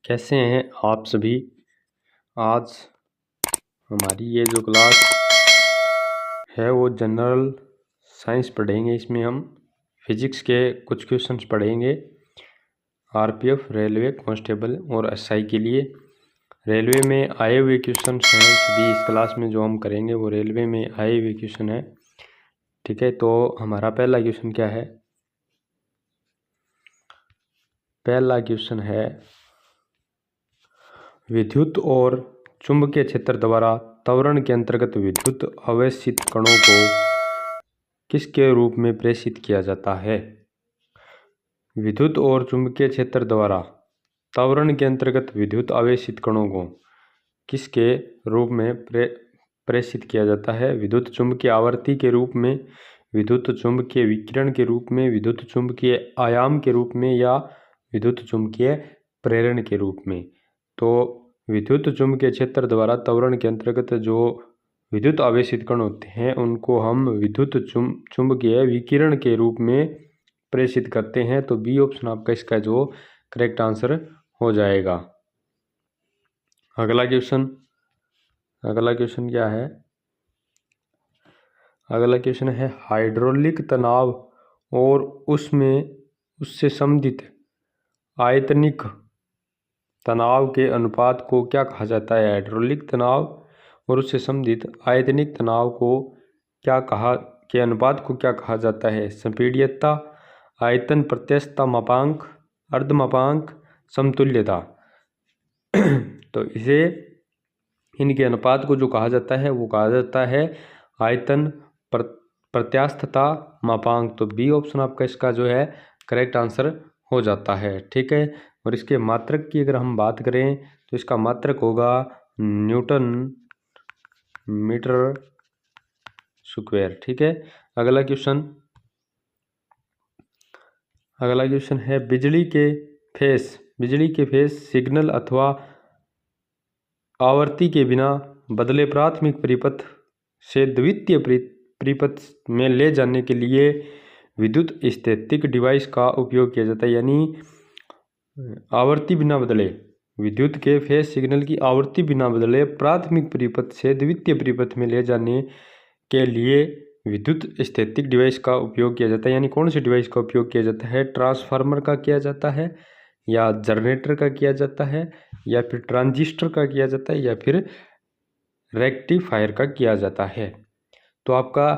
कैसे हैं आप सभी। आज हमारी ये जो क्लास है वो जनरल साइंस पढ़ेंगे। इसमें हम फिजिक्स के कुछ क्वेश्चंस पढ़ेंगे। आरपीएफ, रेलवे कांस्टेबल और एसआई के लिए रेलवे में आए हुए क्वेश्चंस हैं सभी। इस क्लास में जो हम करेंगे वो रेलवे में आए हुए क्वेश्चन है। ठीक है, तो हमारा पहला क्वेश्चन क्या है? पहला क्वेश्चन है, विद्युत और चुंबकीय क्षेत्र द्वारा त्वरण के अंतर्गत विद्युत आवेशित कणों को किसके रूप में प्रेषित किया जाता है? विद्युत और चुंबकीय क्षेत्र द्वारा त्वरण के अंतर्गत विद्युत आवेशित कणों को किसके रूप में प्रेषित किया जाता है? विद्युत चुंबकीय आवर्ती के रूप में, विद्युत चुंबकीय विकिरण के रूप में, विद्युत चुंबकीय आयाम के रूप में या विद्युत चुंबकीय प्रेरण के रूप में। तो विद्युत चुंबकीय क्षेत्र द्वारा त्वरण के अंतर्गत जो विद्युत आवेशित कण होते हैं उनको हम विद्युत चुंबकीय विकिरण के रूप में प्रेषित करते हैं। तो बी ऑप्शन आपका इसका जो करेक्ट आंसर हो जाएगा। अगला क्वेश्चन क्या है? अगला क्वेश्चन है, हाइड्रोलिक तनाव और उससे संबंधित आयतनिक तनाव के अनुपात को क्या कहा जाता है? हाइड्रोलिक तनाव और उससे संबंधित आयतनिक तनाव के अनुपात को क्या कहा जाता है? संपीड्यता, आयतन प्रत्यास्थता मापांक, अर्धमापांक, समतुल्यता। तो इनके अनुपात को जो कहा जाता है वो कहा जाता है आयतन प्रत्यास्थता मापांक। तो बी ऑप्शन आपका इसका जो है करेक्ट आंसर हो जाता है। ठीक है, और इसके मात्रक की अगर हम बात करें तो इसका मात्रक होगा न्यूटन मीटर स्क्वायर। ठीक है, अगला क्वेश्चन है, बिजली के फेस सिग्नल अथवा आवर्ती के बिना बदले प्राथमिक परिपथ से द्वितीय परिपथ में ले जाने के लिए विद्युत स्थैतिक डिवाइस का उपयोग किया जाता है। यानी आवर्ती बिना बदले, विद्युत के फेज सिग्नल की आवर्ती बिना बदले प्राथमिक परिपथ से द्वितीय परिपथ में ले जाने के लिए विद्युत स्थैतिक डिवाइस का उपयोग किया जाता है। यानी कौन सी डिवाइस का उपयोग किया जाता है? ट्रांसफार्मर का किया जाता है, या जनरेटर का किया जाता है, या फिर ट्रांजिस्टर का किया जाता है, या फिर रेक्टिफायर का किया जाता है। तो आपका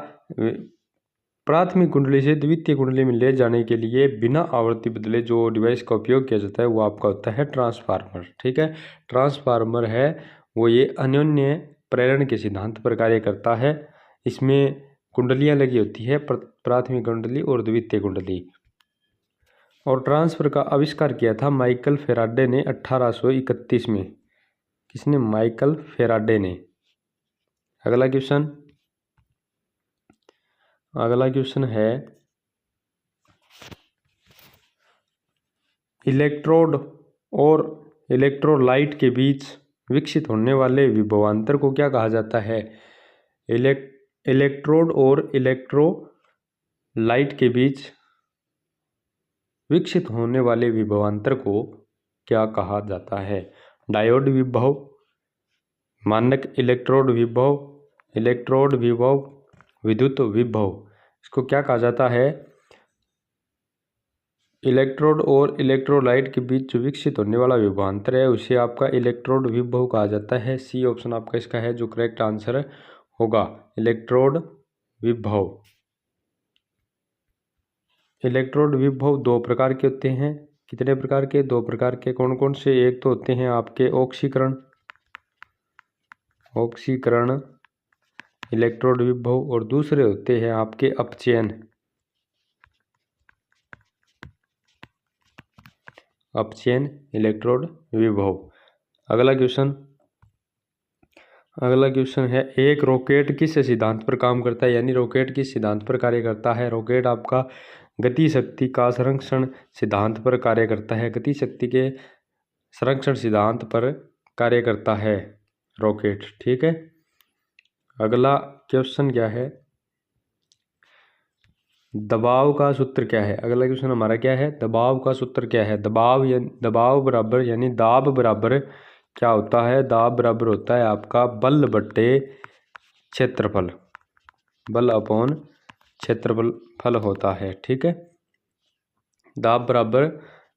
प्राथमिक कुंडली से द्वितीय कुंडली में ले जाने के लिए बिना आवर्ती बदले जो डिवाइस का उपयोग किया जाता है वो आपका होता है ट्रांसफार्मर। ठीक है, ट्रांसफार्मर है वो ये अन्योन्य प्रेरण के सिद्धांत पर कार्य करता है। इसमें कुंडलियां लगी होती है, प्राथमिक कुंडली और द्वितीय कुंडली। और ट्रांसफर का आविष्कार किया था माइकल फेराडे ने 1831 में। किसने? माइकल फेराडे ने। अगला क्वेश्चन है, इलेक्ट्रोड और इलेक्ट्रोलाइट के बीच विकसित होने वाले विभवांतर को क्या कहा जाता है? इलेक्ट्रोड और इलेक्ट्रोलाइट के बीच विकसित होने वाले विभवांतर को क्या कहा जाता है? डायोड विभव, मानक इलेक्ट्रोड विभव, विद्युत विभव। इसको क्या कहा जाता है? इलेक्ट्रोड और इलेक्ट्रोलाइट के बीच जो विकसित होने वाला विभवांतर है उसे आपका इलेक्ट्रोड विभव कहा जाता है। सी ऑप्शन आपका इसका है जो करेक्ट आंसर होगा, इलेक्ट्रोड विभव। इलेक्ट्रोड विभव दो प्रकार के होते हैं। कितने प्रकार के? दो प्रकार के। कौन कौन से? एक तो होते हैं आपके ऑक्सीकरण इलेक्ट्रोड विभव, और दूसरे होते हैं आपके अपचयन इलेक्ट्रोड विभव। अगला क्वेश्चन है, एक रॉकेट किस सिद्धांत पर काम करता है? यानी रॉकेट किस सिद्धांत पर कार्य करता है? रॉकेट आपका गति शक्ति का संरक्षण सिद्धांत पर कार्य करता है। गति शक्ति के संरक्षण सिद्धांत पर कार्य करता है रॉकेट। ठीक है, अगला क्वेश्चन क्या है? दबाव का सूत्र क्या है? अगला क्वेश्चन हमारा क्या है? दबाव का सूत्र क्या है? दबाव बराबर यानी दाब बराबर क्या होता है? दाब बराबर होता है आपका बल बट्टे क्षेत्रफल, बल अपॉन क्षेत्रफल होता है। ठीक है, दाब बराबर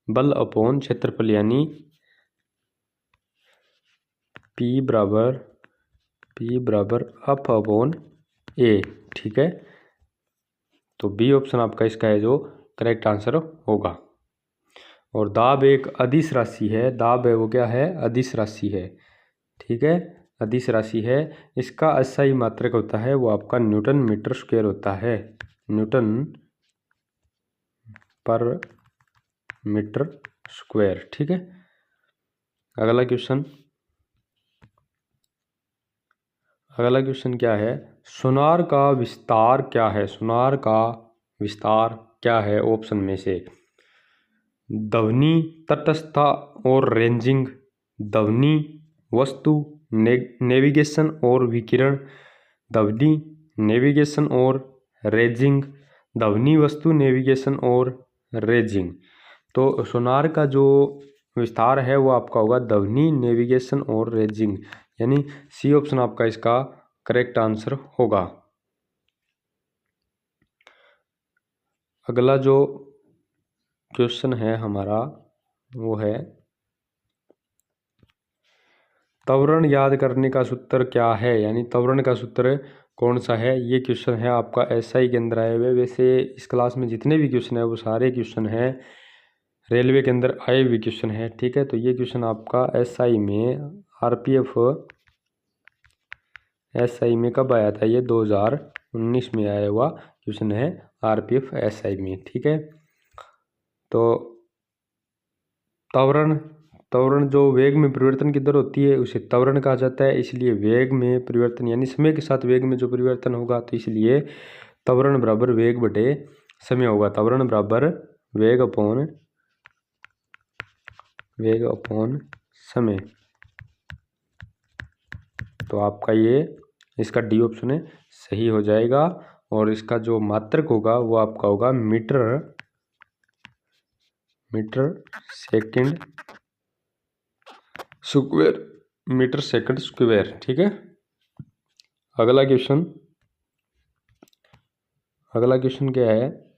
बल अपॉन क्षेत्रफल यानी P बराबर अप अपॉन ए। ठीक है, तो बी ऑप्शन आपका इसका है जो करेक्ट आंसर होगा। और दाब एक अदिश राशि है, दाब है वो क्या है? अदिश राशि है। ठीक है, अदिश राशि है। इसका अस्थायी मात्रक होता है वो आपका न्यूटन मीटर स्क्वायर होता है, न्यूटन पर मीटर स्क्वायर। ठीक है, अगला क्वेश्चन क्या है? सोनार का विस्तार क्या है? सोनार का विस्तार क्या है ऑप्शन में से? ध्वनि, तटस्थता और रेंजिंग, ध्वनि, वस्तु, नेविगेशन और विकिरण, ध्वनि, नेविगेशन और रेंजिंग, ध्वनि, वस्तु, नेविगेशन और रेंजिंग। तो सोनार का जो विस्तार है वो आपका होगा ध्वनि, नेविगेशन और रेंजिंग, यानी सी ऑप्शन आपका इसका करेक्ट आंसर होगा। अगला जो क्वेश्चन है हमारा वो है त्वरण याद करने का सूत्र क्या है? यानी त्वरण का सूत्र कौन सा है? ये क्वेश्चन है आपका एसआई के अंदर आए हुए। वैसे इस क्लास में जितने भी क्वेश्चन है वो सारे क्वेश्चन हैं रेलवे के अंदर आए हुए क्वेश्चन है। ठीक है, तो ये क्वेश्चन आपका एसआई में आरपीएफ एसआई में कब आया था? ये 2019 में आया हुआ क्वेश्चन है आरपीएफ एसआई में। ठीक है, तो त्वरण जो वेग में परिवर्तन की दर होती है उसे त्वरण कहा जाता है। इसलिए वेग में परिवर्तन यानी समय के साथ वेग में जो परिवर्तन होगा तो इसलिए त्वरण बराबर वेग बटे समय होगा। त्वरण बराबर वेग अपॉन समय। तो आपका ये इसका डी ऑप्शन है सही हो जाएगा। और इसका जो मात्रक होगा वो आपका होगा meter second square, meter second square. ठीक है, अगला क्वेश्चन क्या है?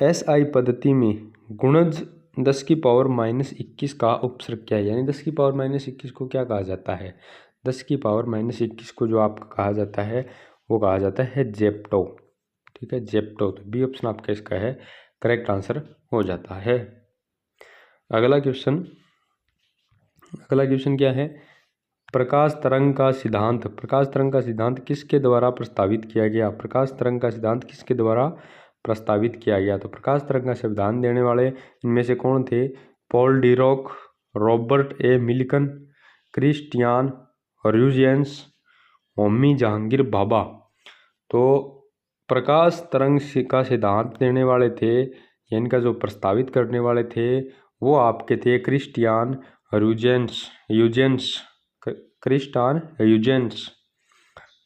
एसआई पद्धति में गुणज 10 की पावर -21 का उपसर्ग क्या है? यानी 10 की पावर -21 को क्या कहा जाता है? 10 की पावर -21 को जो आपका कहा जाता है वो कहा जाता है जेप्टो। ठीक है, जेप्टो। तो बी ऑप्शन आपका इसका है करेक्ट आंसर हो जाता है। अगला क्वेश्चन क्या है? प्रकाश तरंग का सिद्धांत किसके द्वारा प्रस्तावित किया गया? प्रकाश तरंग का सिद्धांत किसके द्वारा प्रस्तावित किया गया? तो प्रकाश तरंग का सिद्धांत देने वाले इनमें से कौन थे? Paul Dirac, Robert A Milton, Christiaan Huygens, Homi Jehangir Bhabha. तो प्रकाश तरंग का सिद्धांत देने वाले थे, इनका जो प्रस्तावित करने वाले थे वो आपके थे क्रिस्टियान ह्यूजेंस।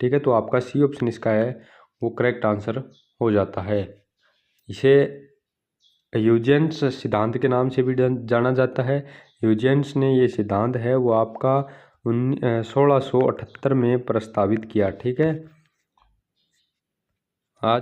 ठीक है, तो आपका सी ऑप्शन इसका है वो करेक्ट आंसर हो जाता है। इसे ह्यूजेंस सिद्धांत के नाम से भी जाना जाता है। ह्यूजेंस ने ये सिद्धांत है वो आपका 1678 में प्रस्तावित किया। ठीक है, आज